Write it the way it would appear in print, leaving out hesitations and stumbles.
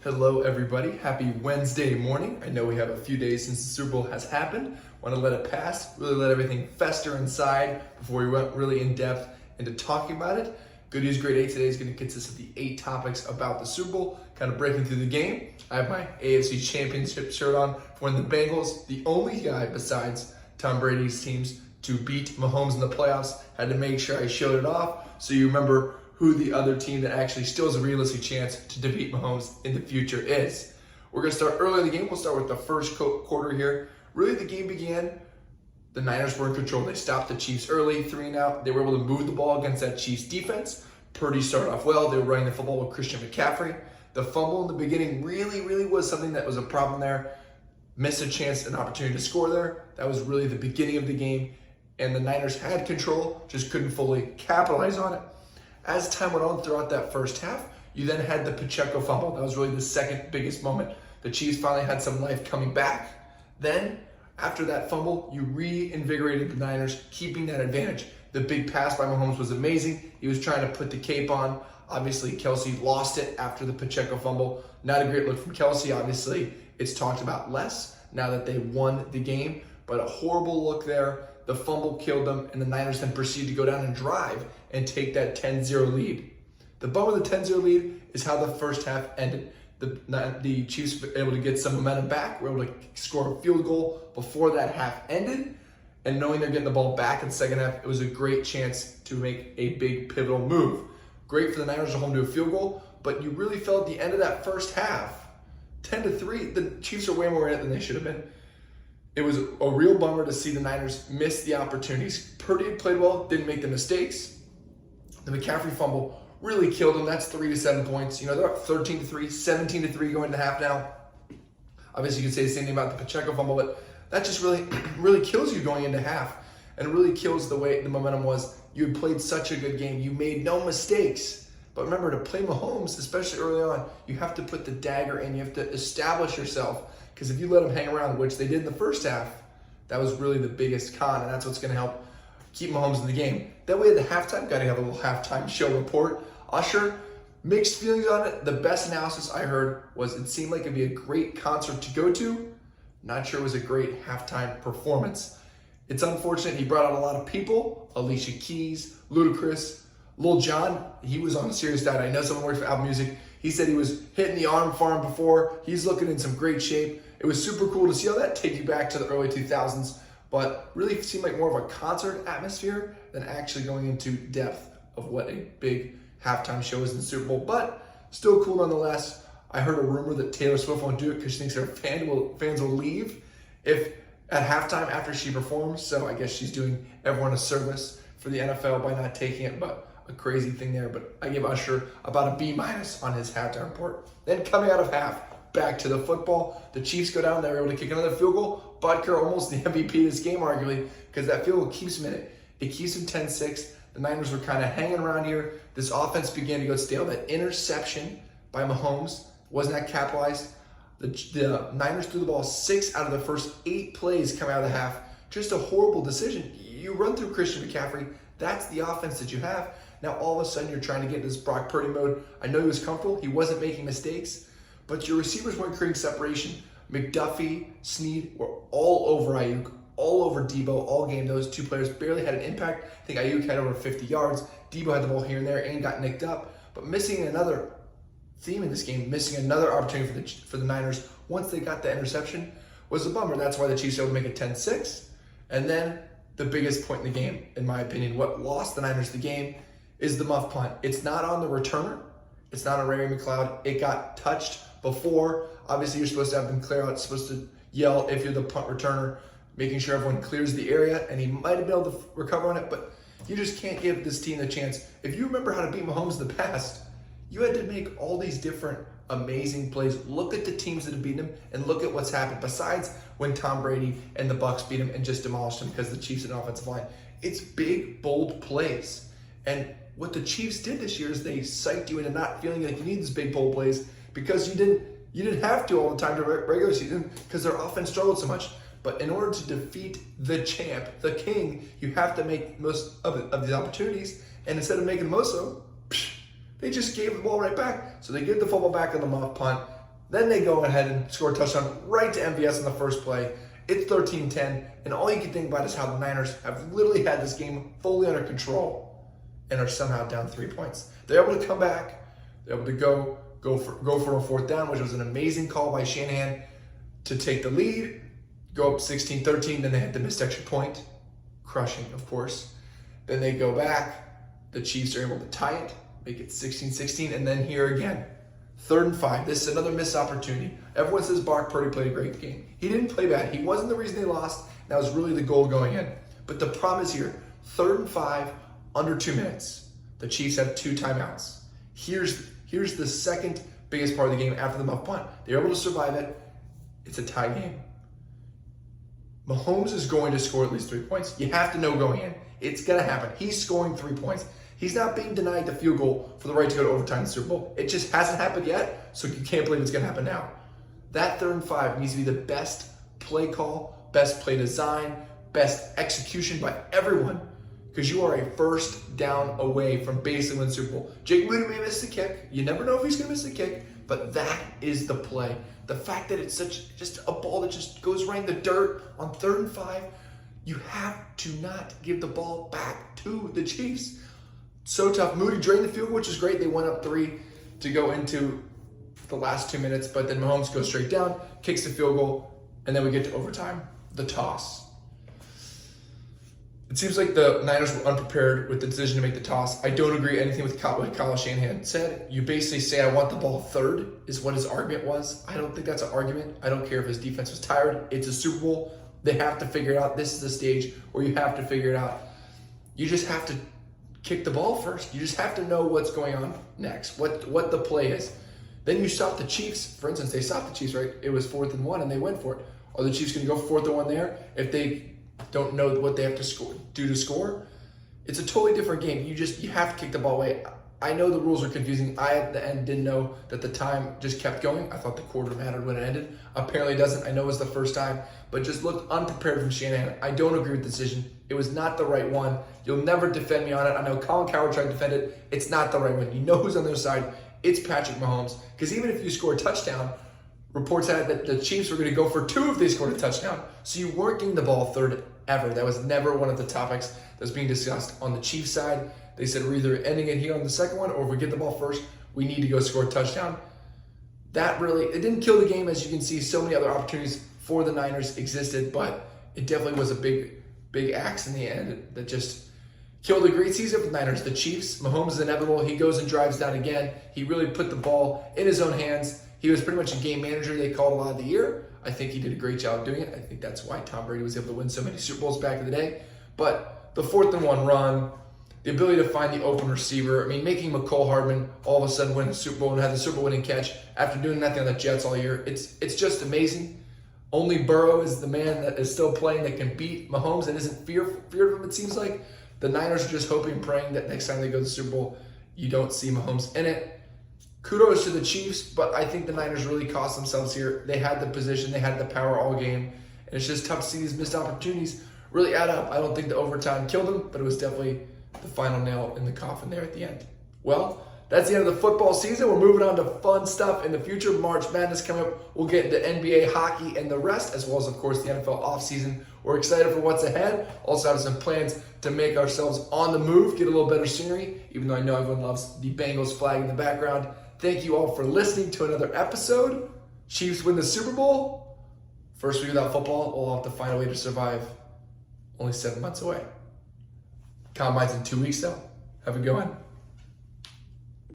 Hello everybody, happy Wednesday morning. I know we have a few days since the Super Bowl has happened. Want to let it pass, really let everything fester inside before we went really in depth into talking about it. Good News Grade 8 today is going to consist of the 8 topics about the Super Bowl, kind of breaking through the game. I have my AFC Championship shirt on for when the Bengals, the only guy besides Tom Brady's teams to beat Mahomes in the playoffs, had to make sure I showed it off so you remember who the other team that actually still has a realistic chance to defeat Mahomes in the future is. We're going to start early in the game. We'll start with the first quarter here. Really, the game began. The Niners were in control. They stopped the Chiefs early, 3-and-out. They were able to move the ball against that Chiefs defense. Purdy started off well. They were running the football with Christian McCaffrey. The fumble in the beginning really was something that was a problem there. Missed a chance, an opportunity to score there. That was really the beginning of the game. And the Niners had control, just couldn't fully capitalize on it. As time went on throughout that first half, you then had the Pacheco fumble. That was really the second biggest moment. The Chiefs finally had some life coming back. Then, after that fumble, you reinvigorated the Niners, keeping that advantage. The big pass by Mahomes was amazing. He was trying to put the cape on. Obviously, Kelce lost it after the Pacheco fumble. Not a great look from Kelce. Obviously, it's talked about less now that they won the game, but a horrible look there. The fumble killed them, and the Niners then proceeded to go down and drive and take that 10-0 lead. The bummer of the 10-0 lead is how the first half ended. The Chiefs were able to get some momentum back, were able to score a field goal before that half ended, and knowing they're getting the ball back in the second half, it was a great chance to make a big pivotal move. Great for the Niners to hold them to a field goal, but you really felt at the end of that first half, 10-3, the Chiefs are way more in it than they should have been. It was a real bummer to see the Niners miss the opportunities. Purdy played well, didn't make the mistakes. The McCaffrey fumble really killed them. That's 3 to 7 points. You know, they're up 13-3, 17-3 going into half now. Obviously, you could say the same thing about the Pacheco fumble, but that just really kills you going into half, and really kills the way the momentum was. You had played such a good game. You made no mistakes. But remember, to play Mahomes, especially early on, you have to put the dagger in. You have to establish yourself. Because if you let them hang around, which they did in the first half, that was really the biggest con, and that's what's going to help keep Mahomes in the game. That way at the halftime, got to have a little halftime show report. Usher, mixed feelings on it. The best analysis I heard was it seemed like it'd be a great concert to go to. Not sure it was a great halftime performance. It's unfortunate he brought out a lot of people. Alicia Keys, Ludacris, Lil Jon. He was on a serious diet. I know someone works for Apple Music. He said he was hitting the arm farm before. He's looking in some great shape. It was super cool to see how that take you back to the early 2000s, but really seemed like more of a concert atmosphere than actually going into depth of what a big halftime show is in the Super Bowl, but still cool nonetheless. I heard a rumor that Taylor Swift won't do it because she thinks her fans will leave if at halftime after she performs, so I guess she's doing everyone a service for the NFL by not taking it, but a crazy thing there. But I give Usher about a B- on his halftime report. Then coming out of half, back to the football. The Chiefs go down. They're able to kick another field goal. Butker almost the MVP of this game, arguably, because that field goal keeps him in it. It keeps him 10-6. The Niners were kind of hanging around here. This offense began to go stale. That interception by Mahomes wasn't that capitalized. The Niners threw the ball 6 out of the first 8 plays coming out of the half. Just a horrible decision. You run through Christian McCaffrey. That's the offense that you have. Now all of a sudden you're trying to get into this Brock Purdy mode. I know he was comfortable. He wasn't making mistakes. But your receivers weren't creating separation. McDuffie, Snead were all over Ayuk, all over Debo all game. Those two players barely had an impact. I think Ayuk had over 50 yards. Debo had the ball here and there and got nicked up. But missing another theme in this game, missing another opportunity for the Niners once they got the interception was a bummer. That's why the Chiefs were able to make it 10-6. And then the biggest point in the game, in my opinion, what lost the Niners the game is the muff punt. It's not on the returner. It's not on Ray McLeod. It got touched before. Obviously, you're supposed to have them clear out, supposed to yell if you're the punt returner, making sure everyone clears the area, and he might have been able to recover on it, but you just can't give this team the chance. If you remember how to beat Mahomes in the past, you had to make all these different amazing plays. Look at the teams that have beaten him, and look at what's happened, besides when Tom Brady and the Bucs beat him and just demolished him because the Chiefs had an offensive line. It's big, bold plays. And what the Chiefs did this year is they psyched you into not feeling like you need these big, bold plays because you didn't have to all the time during regular season because their offense struggled so much. But in order to defeat the champ, the king, you have to make most of these opportunities. And instead of making the most of them, they just gave the ball right back. So they give the football back on the muff punt. Then they go ahead and score a touchdown right to MVS on the first play. It's 13-10, and all you can think about is how the Niners have literally had this game fully under control and are somehow down 3 points. They're able to come back. They're able to go for a fourth down, which was an amazing call by Shanahan to take the lead, go up 16-13, then they had the missed extra point, crushing, of course. Then they go back. The Chiefs are able to tie it, make it 16-16, and then here again, 3rd and 5. This is another missed opportunity. Everyone says Brock Purdy played a great game. He didn't play bad. He wasn't the reason they lost. That was really the goal going in. But the problem is here, 3rd and 5, under 2 minutes. The Chiefs have 2 timeouts. Here's the second biggest part of the game after the muff punt. They're able to survive it. It's a tie game. Mahomes is going to score at least 3 points. You have to know going in. It's going to happen. He's scoring 3 points. He's not being denied the field goal for the right to go to overtime in the Super Bowl. It just hasn't happened yet, so you can't believe it's going to happen now. That 3rd and 5 needs to be the best play call, best play design, best execution by everyone, because you are a first down away from basically winning the Super Bowl. Jake Moody may miss the kick. You never know if he's going to miss the kick, but that is the play. The fact that it's just a ball that just goes right in the dirt on 3rd and 5, you have to not give the ball back to the Chiefs. So tough. Moody drained the field goal, which is great. They went up 3 to go into the last 2 minutes, but then Mahomes goes straight down, kicks the field goal, and then we get to overtime, the toss. It seems like the Niners were unprepared with the decision to make the toss. I don't agree anything with what Kyle Shanahan said. You basically say, I want the ball 3rd, is what his argument was. I don't think that's an argument. I don't care if his defense was tired. It's a Super Bowl. They have to figure it out. This is the stage where you have to figure it out. You just have to kick the ball first. You just have to know what's going on next, what the play is. Then you stop the Chiefs. For instance, they stopped the Chiefs, right? It was 4th and 1, and they went for it. Are the Chiefs going to go 4th and 1 there if they don't know what they have to do to score? It's a totally different game. You have to kick the ball away. I know the rules are confusing. I, at the end, didn't know that the time just kept going. I thought the quarter mattered when it ended. Apparently it doesn't. I know it was the first time, but just looked unprepared from Shanahan. I don't agree with the decision. It was not the right one. You'll never defend me on it. I know Colin Cowherd tried to defend it. It's not the right one. You know who's on their side. It's Patrick Mahomes. Because even if you score a touchdown, reports had that the Chiefs were going to go for 2 if they scored a touchdown. So you weren't getting the ball 3rd ever. That was never one of the topics that was being discussed on the Chiefs side. They said we're either ending it here on the second one, or if we get the ball first, we need to go score a touchdown. It didn't kill the game. As you can see, so many other opportunities for the Niners existed, but it definitely was a big axe in the end that just killed a great season for the Niners. The Chiefs, Mahomes is inevitable. He goes and drives down again. He really put the ball in his own hands. He was pretty much a game manager they called a lot of the year. I think he did a great job doing it. I think that's why Tom Brady was able to win so many Super Bowls back in the day. But the 4th and 1 run, the ability to find the open receiver, making McCole Hardman all of a sudden win the Super Bowl and have the Super Bowl winning catch after doing nothing on the Jets all year, it's just amazing. Only Burrow is the man that is still playing that can beat Mahomes and isn't feared of him, it seems like. The Niners are just hoping and praying that next time they go to the Super Bowl, you don't see Mahomes in it. Kudos to the Chiefs, but I think the Niners really cost themselves here. They had the position, they had the power all game, and it's just tough to see these missed opportunities really add up. I don't think the overtime killed them, but it was definitely the final nail in the coffin there at the end. Well, that's the end of the football season. We're moving on to fun stuff in the future. March Madness coming up. We'll get into NBA, hockey, and the rest, as well as, of course, the NFL offseason. We're excited for what's ahead. Also have some plans to make ourselves on the move, get a little better scenery, even though I know everyone loves the Bengals flag in the background. Thank you all for listening to another episode. Chiefs win the Super Bowl. First week without football, we'll have to find a way to survive. Only 7 months away. Combine's in 2 weeks, though. Have a good one.